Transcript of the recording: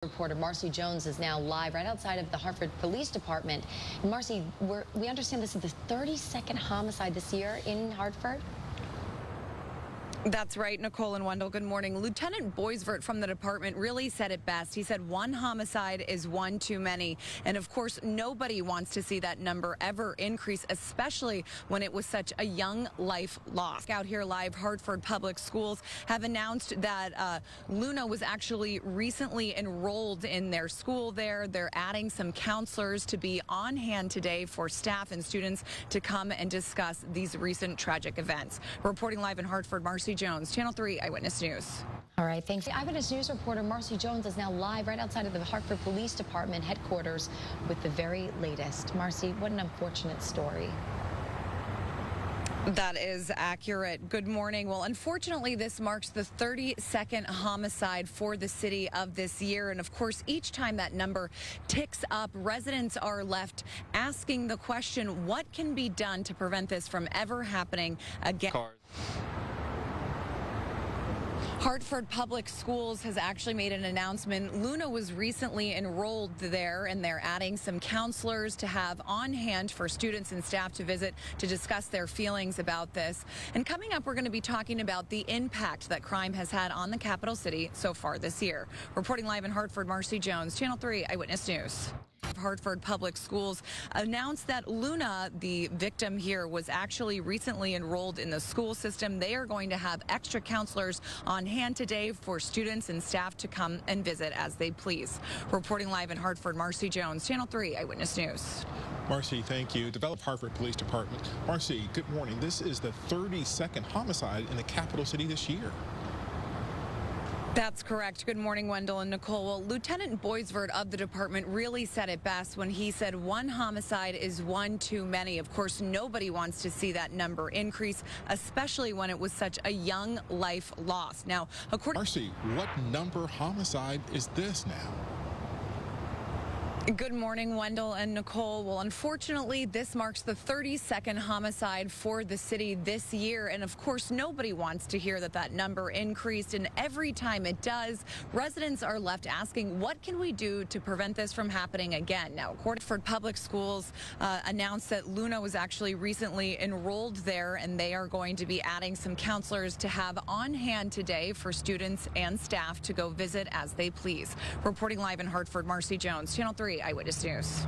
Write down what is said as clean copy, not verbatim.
Reporter Marcy Jones is now live right outside of the Hartford Police Department. And Marcy, we understand this is the 32nd homicide this year in Hartford. That's right, Nicole and Wendell. Good morning. Lieutenant Boisvert from the department really said it best. He said one homicide is one too many. And of course, nobody wants to see that number ever increase, especially when it was such a young life lost. Out here live, Hartford Public Schools have announced that Luna was actually recently enrolled in their school there. They're adding some counselors to be on hand today for staff and students to come and discuss these recent tragic events. Reporting live in Hartford, Marcy Jones, Channel 3 Eyewitness News. All right, thanks. Eyewitness News reporter Marcy Jones is now live right outside of the Hartford Police Department headquarters with the very latest. Marcy, what an unfortunate story. That is accurate. Good morning. Well, unfortunately, this marks the 32nd homicide for the city of this year. And of course, each time that number ticks up, residents are left asking the question, what can be done to prevent this from ever happening again? Hartford Public Schools has actually made an announcement. Luna was recently enrolled there, and they're adding some counselors to have on hand for students and staff to visit to discuss their feelings about this. And coming up, we're going to be talking about the impact that crime has had on the capital city so far this year. Reporting live in Hartford, Marcy Jones, Channel 3 Eyewitness News. Hartford Public Schools announced that Luna, the victim here, was actually recently enrolled in the school system. They are going to have extra counselors on hand today for students and staff to come and visit as they please. Reporting live in Hartford, Marcy Jones, Channel 3 Eyewitness News. Marcy, thank you. Developed Hartford Police Department. Marcy, good morning. This is the 32nd homicide in the capital city this year. That's correct. Good morning, Wendell and Nicole. Well, Lieutenant Boisvert of the department really said it best when he said one homicide is one too many. Of course, nobody wants to see that number increase, especially when it was such a young life lost. Now, according Marcy, what number homicide is this now? Good morning, Wendell and Nicole. Well, unfortunately, this marks the 32nd homicide for the city this year. And of course, nobody wants to hear that that number increased. And every time it does, residents are left asking, what can we do to prevent this from happening again? Now, according to Hartford Public Schools, announced that Luna was actually recently enrolled there, and they are going to be adding some counselors to have on hand today for students and staff to go visit as they please. Reporting live in Hartford, Marcy Jones, Channel 3 Eyewitness News.